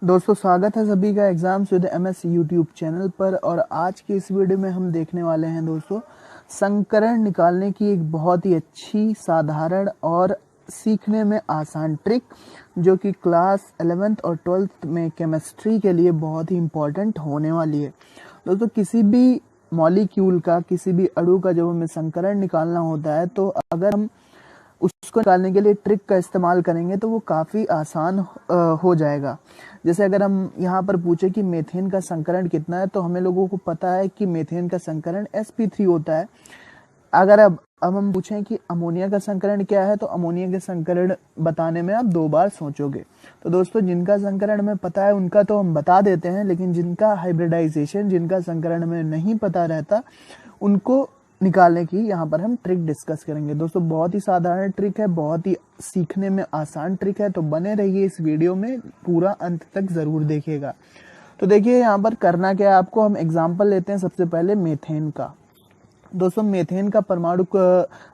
दोस्तों स्वागत है सभी का exams with MS YouTube channel पर। और आज की इस वीडियो में हम देखने वाले हैं दोस्तों संकरण निकालने की एक बहुत ही अच्छी, साधारण और सीखने में आसान ट्रिक, जो कि क्लास 11th और 12th में केमिस्ट्री के लिए बहुत ही इम्पोर्टेंट होने वाली है। दोस्तों किसी भी मॉलिक्यूल का, किसी भी अणु का जब हमें संकरण निकालना होता है तो अगर हम उसको निकालने के लिए ट्रिक का इस्तेमाल करेंगे तो वो काफ़ी आसान हो जाएगा। जैसे अगर हम यहाँ पर पूछे कि मीथेन का संकरण कितना है, तो हमें लोगों को पता है कि मीथेन का संकरण sp3 होता है। अगर अब हम पूछें कि अमोनिया का संकरण क्या है, तो अमोनिया के संकरण बताने में आप 2 बार सोचोगे। तो दोस्तों जिनका संकरण हमें पता है उनका तो हम बता देते हैं, लेकिन जिनका हाइब्रिडाइजेशन, जिनका संकरण हमें नहीं पता रहता, उनको निकालने की यहाँ पर हम ट्रिक डिस्कस करेंगे। दोस्तों बहुत ही साधारण ट्रिक है, बहुत ही सीखने में आसान ट्रिक है, तो बने रहिए इस वीडियो में, पूरा अंत तक जरूर देखिएगा। तो देखिए यहाँ पर करना क्या है आपको, हम एग्जाम्पल लेते हैं सबसे पहले मीथेन का। दोस्तों मीथेन का परमाणु,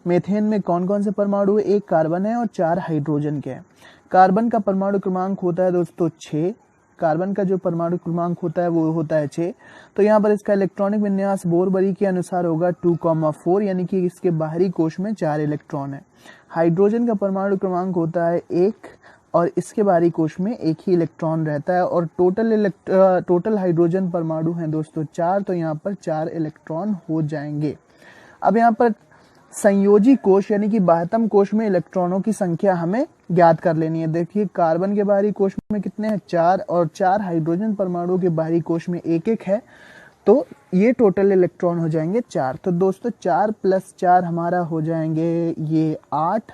मीथेन में कौन कौन से परमाणु है? 1 कार्बन है और 4 हाइड्रोजन के हैं। कार्बन का परमाणु क्रमांक होता है दोस्तों 6। कार्बन का जो परमाणु क्रमांक होता है वो होता है 6। तो यहाँ पर इसका इलेक्ट्रॉनिक विन्यास बोरबरी के अनुसार होगा 2,4, यानी कि इसके बाहरी कोश में 4 इलेक्ट्रॉन है। हाइड्रोजन का परमाणु क्रमांक होता है 1 और इसके बाहरी कोश में 1 ही इलेक्ट्रॉन रहता है। और टोटल हाइड्रोजन परमाणु हैं दोस्तों 4, तो यहाँ पर 4 इलेक्ट्रॉन हो जाएंगे। अब यहाँ पर संयोजी कोश यानी कि बाह्यतम कोश में इलेक्ट्रॉनों की संख्या हमें ज्ञात कर लेनी है। देखिए कार्बन के बाहरी कोश में कितने हैं? 4, और 4 हाइड्रोजन परमाणु के बाहरी कोश में 1-1 है, तो ये टोटल इलेक्ट्रॉन हो जाएंगे 4। तो दोस्तों 4 + 4 हमारा हो जाएंगे ये 8।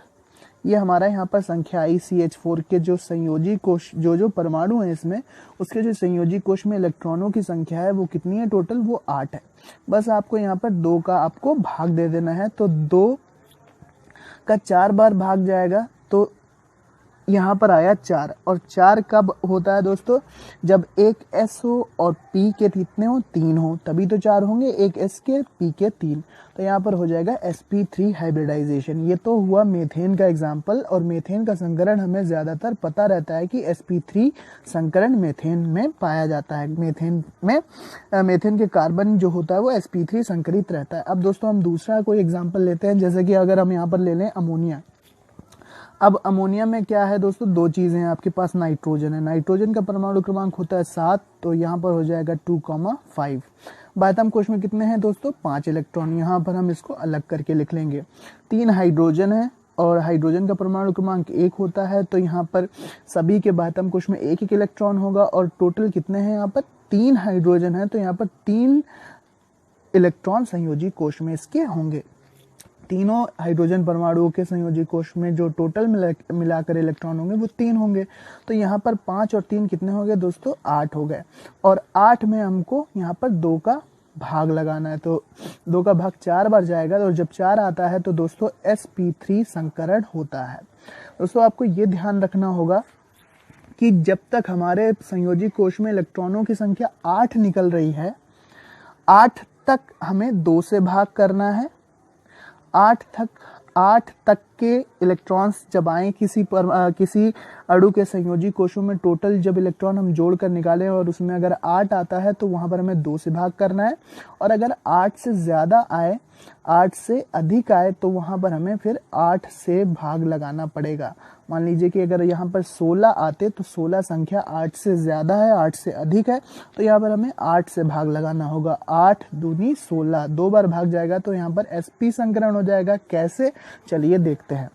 ये हमारा यहाँ पर संख्या आई CH4 के जो संयोजी कोश, जो परमाणु है इसमें, उसके जो संयोजी कोश में इलेक्ट्रॉनों की संख्या है वो कितनी है? टोटल वो 8 है। बस आपको यहाँ पर 2 का आपको भाग दे देना है, तो 2 का 4 बार भाग जाएगा, तो यहाँ पर आया 4। और 4 कब होता है दोस्तों? जब एक S हो और P के कितने हो? 3 हो, तभी तो 4 होंगे। एक S के, P के 3, तो यहाँ पर हो जाएगा sp3 हाइब्रिडाइजेशन। ये तो हुआ मीथेन का एग्जाम्पल। और मीथेन का संकरण हमें ज्यादातर पता रहता है कि sp3 संकरण मीथेन में पाया जाता है। मीथेन के कार्बन जो होता है वो sp3 संकरित रहता है। अब दोस्तों हम दूसरा कोई एग्जाम्पल लेते हैं, जैसे कि अगर हम यहाँ पर ले लें अमोनिया। अब अमोनिया में क्या है दोस्तों? 2 चीजें हैं आपके पास। नाइट्रोजन है, नाइट्रोजन का परमाणु क्रमांक होता है 7, तो यहाँ पर हो जाएगा 2,5। बाह्यतम कोश में कितने हैं दोस्तों? 5 इलेक्ट्रॉन। यहाँ पर हम इसको अलग करके लिख लेंगे। 3 हाइड्रोजन है और हाइड्रोजन का परमाणु क्रमांक 1 होता है, तो यहाँ पर सभी के बाह्यतम कोश में 1-1 इलेक्ट्रॉन होगा। और टोटल कितने हैं यहाँ पर? 3 हाइड्रोजन है, तो यहाँ पर 3 इलेक्ट्रॉन संयोजी कोश में इसके होंगे। तीनों हाइड्रोजन परमाणुओं के संयोजी कोश में जो टोटल मिलाकर इलेक्ट्रॉन होंगे वो 3 होंगे। तो यहाँ पर 5 और 3 कितने हो गए दोस्तों? 8 हो गए। और 8 में हमको यहाँ पर 2 का भाग लगाना है, तो 2 का भाग 4 बार जाएगा। और जब 4 आता है तो दोस्तों sp3 संकरण होता है। दोस्तों आपको ये ध्यान रखना होगा कि जब तक हमारे संयोजी कोश में इलेक्ट्रॉनों की संख्या 8 निकल रही है, 8 तक हमें 2 से भाग करना है। 8 तक के इलेक्ट्रॉन्स जब आए किसी अणु के संयोजी कोशों में, टोटल जब इलेक्ट्रॉन हम जोड़कर निकालें और उसमें अगर 8 आता है तो वहां पर हमें 2 से भाग करना है। और अगर 8 से ज्यादा आए, 8 से अधिक आए, तो वहां पर हमें फिर 8 से भाग लगाना पड़ेगा। मान लीजिए कि अगर यहाँ पर 16 आते, तो 16 संख्या 8 से ज्यादा है, 8 से अधिक है, तो यहाँ पर हमें 8 से भाग लगाना होगा। 8 दूनी 16, 2 बार भाग जाएगा, तो यहाँ पर sp संकरण हो जाएगा। कैसे? चलिए देखते हैं।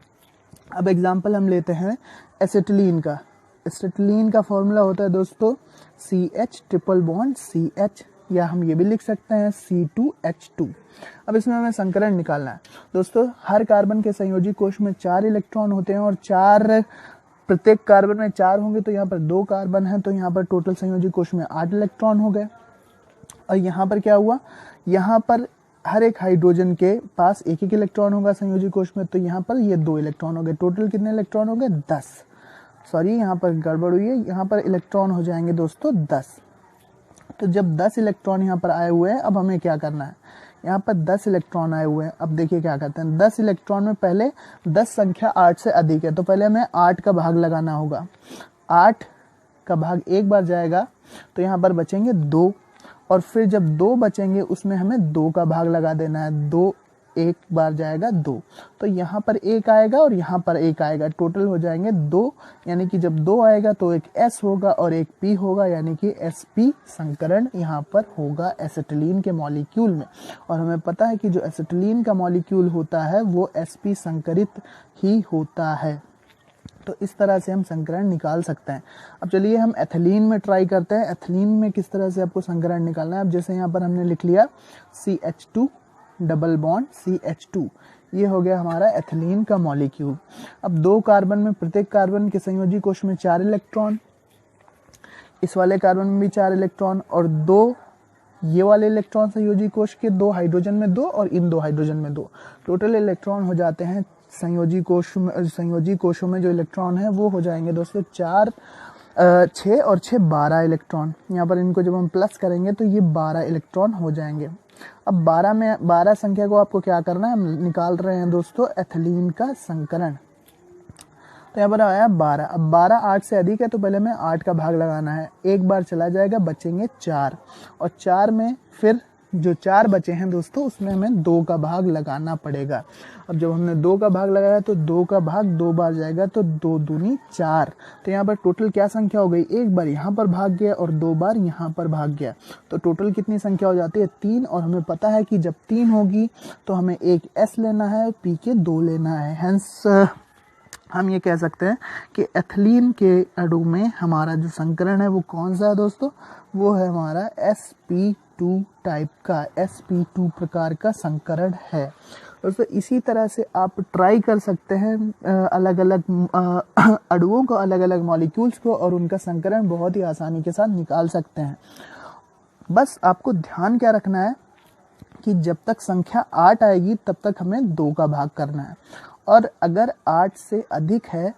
अब एग्जाम्पल हम लेते हैं एसिटिलीन का। एसिटिलीन का फॉर्मूला होता है दोस्तों CH ट्रिपल बॉन्ड CH, या हम ये भी लिख सकते हैं C2H2। अब इसमें हमें संकरण निकालना है। दोस्तों हर कार्बन के संयोजी कोश में 4 इलेक्ट्रॉन होते हैं और 4 प्रत्येक कार्बन में 4 होंगे, तो यहाँ पर 2 कार्बन है, तो यहाँ पर टोटल संयोजी कोश में 8 इलेक्ट्रॉन हो गए। और यहाँ पर क्या हुआ? यहाँ पर हर एक हाइड्रोजन के पास 1-1 इलेक्ट्रॉन होगा संयोजी कोश में, तो यहाँ पर ये 2 इलेक्ट्रॉन हो गए। टोटल कितने इलेक्ट्रॉन हो गए? 10। सॉरी, यहाँ पर गड़बड़ हुई है, यहाँ पर इलेक्ट्रॉन हो जाएंगे दोस्तों 10। तो जब 10 इलेक्ट्रॉन यहाँ पर आए हुए हैं, अब हमें क्या करना है? यहाँ पर 10 इलेक्ट्रॉन आए हुए हैं। अब देखिए क्या करते हैं, 10 इलेक्ट्रॉन में पहले 10 संख्या 8 से अधिक है, तो पहले हमें 8 का भाग लगाना होगा। 8 का भाग एक बार जाएगा तो यहाँ पर बचेंगे 2, और फिर जब 2 बचेंगे उसमें हमें 2 का भाग लगा देना है। 2 एक बार जाएगा 2, तो यहाँ पर 1 आएगा और यहाँ पर 1 आएगा, टोटल हो जाएंगे 2। यानी कि जब 2 आएगा तो एक S होगा और एक P होगा, यानी कि sp संकरण यहाँ पर होगा एसिटिलीन के मॉलिक्यूल में। और हमें पता है कि जो एसिटिलीन का मॉलिक्यूल होता है वो sp संकरित ही होता है। तो इस तरह से हम संकरण निकाल सकते हैं। अब चलिए हम एथिलीन में ट्राई करते हैं। एथिलीन में किस तरह से आपको संकरण निकालना है। अब जैसे यहाँ पर हमने लिख लिया CH2 डबल बॉन्ड CH2, ये हो गया हमारा एथिलीन का मॉलिक्यूल। अब 2 कार्बन में, प्रत्येक कार्बन के संयोजी कोश में 4 इलेक्ट्रॉन, इस वाले कार्बन में भी 4 इलेक्ट्रॉन, और 2 ये वाले इलेक्ट्रॉन संयोजी कोश के, 2 हाइड्रोजन में 2 और इन 2 हाइड्रोजन में 2, टोटल इलेक्ट्रॉन हो जाते हैं संयोजी कोशों में जो इलेक्ट्रॉन है वो हो जाएंगे दोस्तों 4, 6 और 6 12 इलेक्ट्रॉन। यहाँ पर इनको जब हम प्लस करेंगे तो ये 12 इलेक्ट्रॉन हो जाएंगे। अब 12 संख्या को आपको क्या करना है, हम निकाल रहे हैं दोस्तों एथिलीन का संकरण। तो यहाँ पर आया 12। अब 12 8 से अधिक है तो पहले हमें 8 का भाग लगाना है, एक बार चला जाएगा, बचेंगे 4, और 4 में फिर जो 4 बचे हैं दोस्तों उसमें हमें 2 का भाग लगाना पड़ेगा। अब जब हमने 2 का भाग लगाया तो 2 का भाग 2 बार जाएगा, तो 2 दूनी 4। तो यहाँ पर टोटल क्या संख्या हो गई, एक बार यहाँ पर भाग गया और 2 बार यहाँ पर भाग गया, तो टोटल कितनी संख्या हो जाती है 3। और हमें पता है कि जब 3 होगी तो हमें एक S लेना है, P के 2 लेना है। हेंस हम ये कह सकते हैं कि एथिलीन के अणु में हमारा जो संकरण है वो कौन सा है दोस्तों, वो है हमारा sp2 टाइप का, sp2 प्रकार का संकरण है दोस्तों। इसी तरह से आप ट्राई कर सकते हैं अलग अलग अणुओं को, अलग अलग मॉलिक्यूल्स को, और उनका संकरण बहुत ही आसानी के साथ निकाल सकते हैं। बस आपको ध्यान क्या रखना है कि जब तक संख्या 8 आएगी तब तक हमें 2 का भाग करना है, और अगर 8 से अधिक है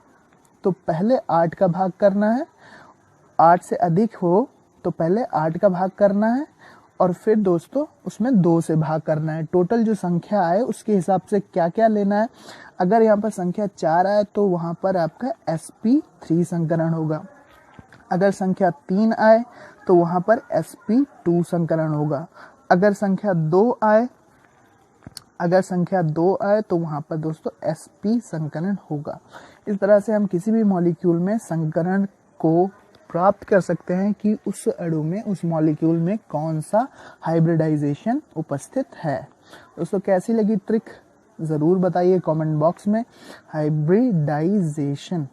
तो पहले 8 का भाग करना है, 8 से अधिक हो तो पहले 8 का भाग करना है, और फिर दोस्तों उसमें 2 से भाग करना है। टोटल जो संख्या आए उसके हिसाब से क्या क्या लेना है। अगर यहाँ पर संख्या 4 आए तो वहाँ पर आपका sp3 संकरण होगा। अगर संख्या 3 आए तो वहाँ पर sp2 संकरण होगा। अगर संख्या 2 आए तो वहाँ पर दोस्तों sp संकरण होगा। इस तरह से हम किसी भी मॉलिक्यूल में संकरण को प्राप्त कर सकते हैं कि उस अणु में, उस मॉलिक्यूल में कौन सा हाइब्रिडाइजेशन उपस्थित है। दोस्तों कैसी लगी ट्रिक ज़रूर बताइए कमेंट बॉक्स में। हाइब्रिडाइजेशन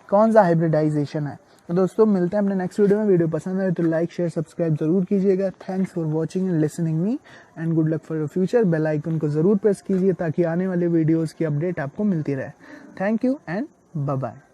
कौन सा हाइब्रिडाइजेशन है। तो दोस्तों मिलते हैं अपने नेक्स्ट वीडियो में। वीडियो पसंद आए तो लाइक शेयर सब्सक्राइब जरूर कीजिएगा। Thanks for watching and listening me, and good luck for your future. Bell icon को जरूर प्रेस कीजिए ताकि आने वाले वीडियोस की अपडेट आपको मिलती रहे। Thank you and bye bye.